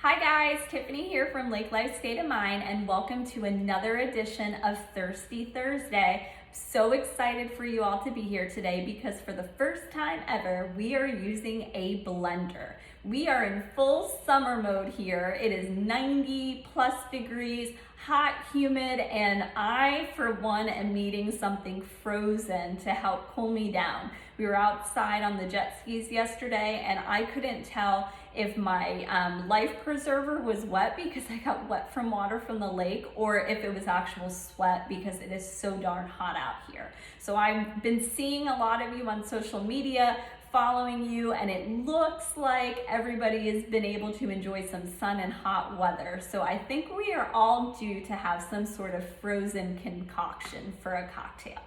Hi guys, Tiffany here from Lake Life State of Mind, and welcome to another edition of Thirsty Thursday. So excited for you all to be here today because for the first time ever, we are using a blender. We are in full summer mode here. It is 90 plus degrees, hot, humid, and I, for one, am needing something frozen to help cool me down. We were outside on the jet skis yesterday and I couldn't tell if my life preserver was wet because I got wet from water from the lake, or if it was actual sweat because it is so darn hot out here. So I've been seeing a lot of you on social media, following you, and it looks like everybody has been able to enjoy some sun and hot weather. So I think we are all due to have some sort of frozen concoction for a cocktail.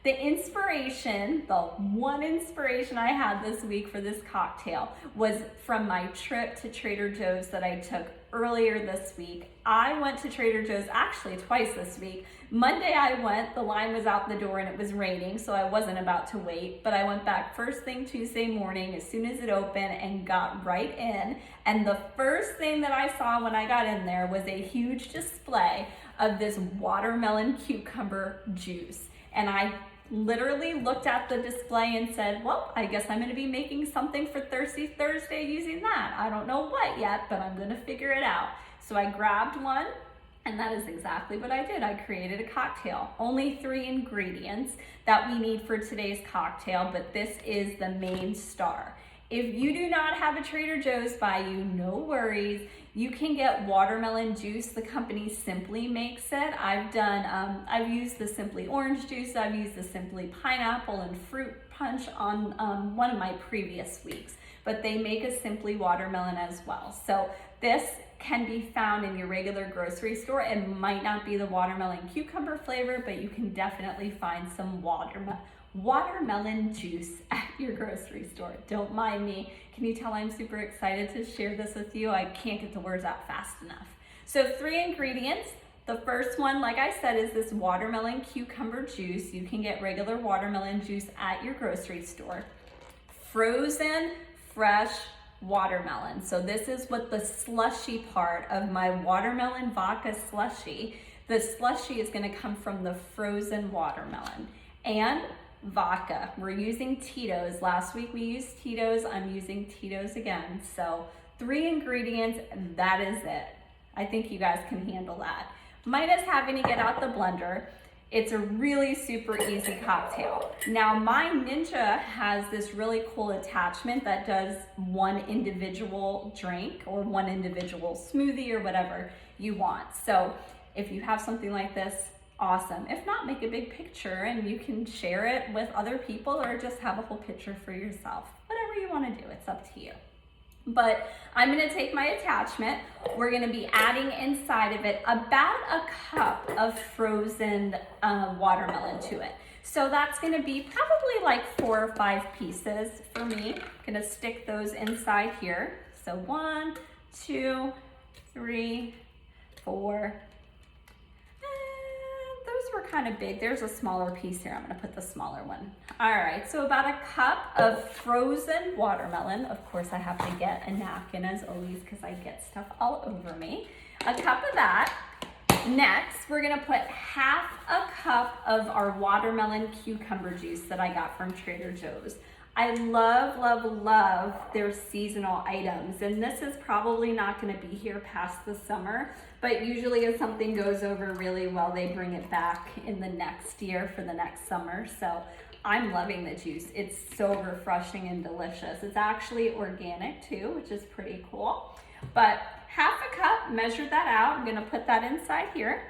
The inspiration, the one inspiration I had this week for this cocktail was from my trip to Trader Joe's that I took earlier this week. I went to Trader Joe's actually twice this week. Monday I went, the line was out the door and it was raining, so I wasn't about to wait, but I went back first thing Tuesday morning as soon as it opened and got right in. And the first thing that I saw when I got in there was a huge display of this watermelon cucumber juice. And I literally looked at the display and said, well, I guess I'm going to be making something for Thirsty Thursday using that. I don't know what yet, but I'm going to figure it out. So I grabbed one, and that is exactly what I did. I created a cocktail. Only 3 ingredients that we need for today's cocktail, but this is the main star. If you do not have a Trader Joe's by you, no worries. You can get watermelon juice. The company Simply makes it. I've used the Simply orange juice. I've used the Simply pineapple and fruit punch on one of my previous weeks, but they make a Simply watermelon as well. So this can be found in your regular grocery store. It might not be the watermelon cucumber flavor, but you can definitely find some watermelon juice at your grocery store. Don't mind me. Can you tell I'm super excited to share this with you? I can't get the words out fast enough. So 3 ingredients. The first one, like I said, is this watermelon cucumber juice. You can get regular watermelon juice at your grocery store. Frozen, fresh watermelon. So this is what the slushy part of my watermelon vodka slushie. The slushie is going to come from the frozen watermelon. And vodka. We're using Tito's. Last week we used Tito's. I'm using Tito's again. So 3 ingredients, and that is it. I think you guys can handle that. Minus having to get out the blender. It's a really super easy cocktail. Now my Ninja has this really cool attachment that does one individual drink or one individual smoothie or whatever you want. So if you have something like this, awesome. If not, make a big picture and you can share it with other people or just have a whole picture for yourself. Whatever you want to do, it's up to you. But I'm going to take my attachment. We're going to be adding inside of it about a cup of frozen watermelon to it. So that's going to be probably like 4 or 5 pieces for me. I'm going to stick those inside here. So 1, 2, 3, 4. Were kind of big. There's a smaller piece here. I'm going to put the smaller one. All right, so about a cup of frozen watermelon. Of course, I have to get a napkin as always because I get stuff all over me. A cup of that. Next, we're going to put half a cup of our watermelon cucumber juice that I got from Trader Joe's. I love, love, love their seasonal items, and this is probably not going to be here past the summer, but usually if something goes over really well, they bring it back in the next year for the next summer. So I'm loving the juice. It's so refreshing and delicious. It's actually organic too, which is pretty cool. But half a cup, measure that out. I'm going to put that inside here.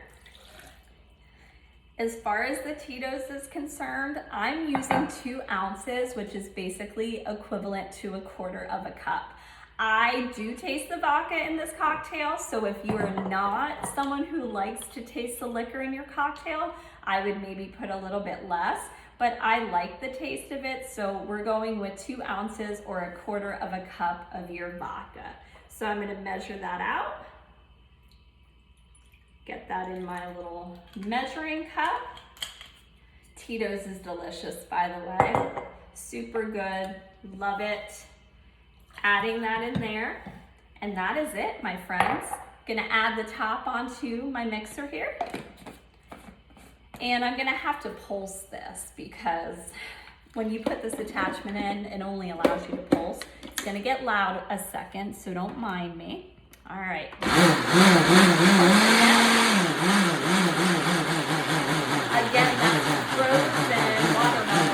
As far as the Tito's is concerned, I'm using 2 ounces, which is basically equivalent to 1/4 of a cup. I do taste the vodka in this cocktail, so if you are not someone who likes to taste the liquor in your cocktail, I would maybe put a little bit less, but I like the taste of it, so we're going with 2 ounces or 1/4 of a cup of your vodka. So I'm going to measure that out. Get that in my little measuring cup. Tito's is delicious, by the way. Super good, love it. Adding that in there. And that is it, my friends. Gonna add the top onto my mixer here. And I'm gonna have to pulse this because when you put this attachment in, it only allows you to pulse. It's gonna get loud a second, so don't mind me. All right. Again, that's frozen watermelon.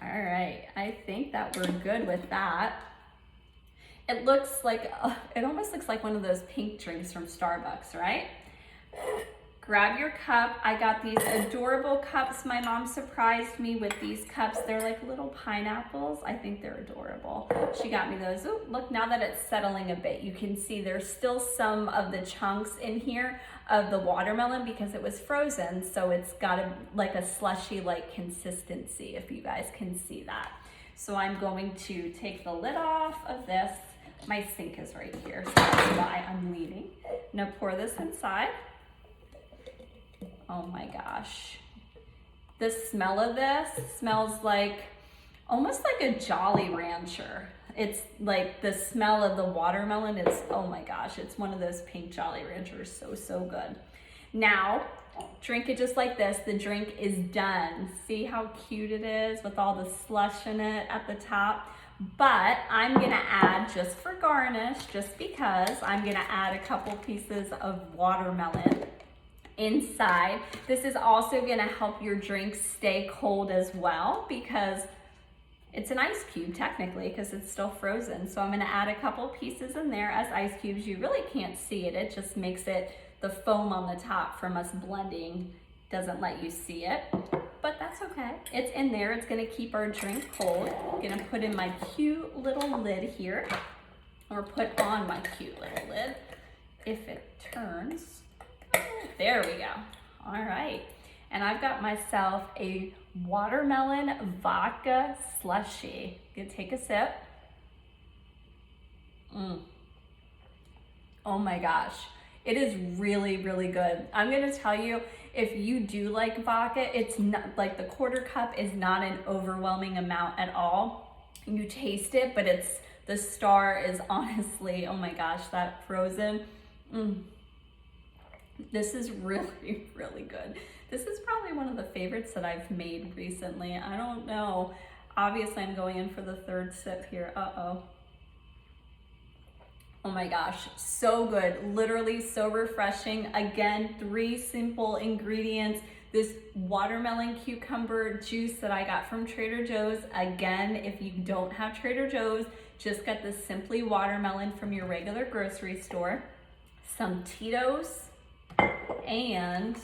All right, I think that we're good with that. It looks like, it almost looks like one of those pink drinks from Starbucks, right? Grab your cup. I got these adorable cups. My mom surprised me with these cups. They're like little pineapples. I think they're adorable. She got me those. Ooh, look, now that it's settling a bit, you can see there's still some of the chunks in here of the watermelon because it was frozen. So it's got like a slushy-like consistency, if you guys can see that. So I'm going to take the lid off of this. My sink is right here, so that's why I'm leaving. Now pour this inside. Oh my gosh. The smell of this smells like, almost like a Jolly Rancher. It's like the smell of the watermelon is, oh my gosh, it's one of those pink Jolly Ranchers, so good. Now, drink it just like this. The drink is done. See how cute it is with all the slush in it at the top? But I'm gonna add, just for garnish, just because, I'm gonna add a couple pieces of watermelon inside. This is also gonna help your drink stay cold as well because it's an ice cube technically because it's still frozen. So I'm gonna add a couple pieces in there as ice cubes. You really can't see it. It just makes it, the foam on the top from us blending doesn't let you see it, but that's okay. It's in there. It's gonna keep our drink cold. I'm gonna put in my cute little lid here, or put on my cute little lid if it turns. There we go. All right. And I've got myself a Watermelon Vodka Slushie. Gonna take a sip. Oh my gosh. It is really good. I'm gonna tell you, if you do like vodka, it's not like the quarter cup is not an overwhelming amount at all. You taste it, but it's, the star is honestly, oh my gosh, that frozen. This is really good. This is probably one of the favorites that I've made recently. I don't know. Obviously, I'm going in for the third sip here. Uh-oh. Oh my gosh, so good. Literally so refreshing. Again, 3 simple ingredients. This watermelon cucumber juice that I got from Trader Joe's. Again, if you don't have Trader Joe's, just get this Simply Watermelon from your regular grocery store. Some Tito's, and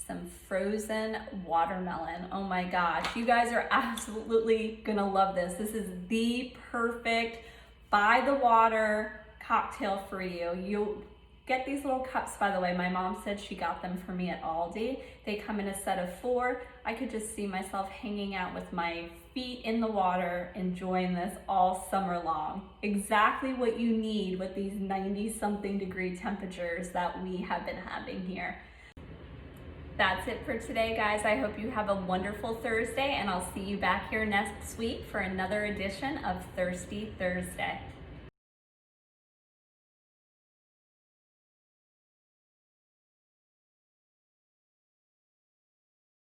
some frozen watermelon. Oh my gosh, you guys are absolutely gonna love this. This is the perfect by the water cocktail for you. You get these little cups, by the way. My mom said she got them for me at Aldi. They come in a set of 4. I could just see myself hanging out with my feet in the water, enjoying this all summer long. Exactly what you need with these 90-something degree temperatures that we have been having here. That's it for today, guys. I hope you have a wonderful Thursday, and I'll see you back here next week for another edition of Thirsty Thursday.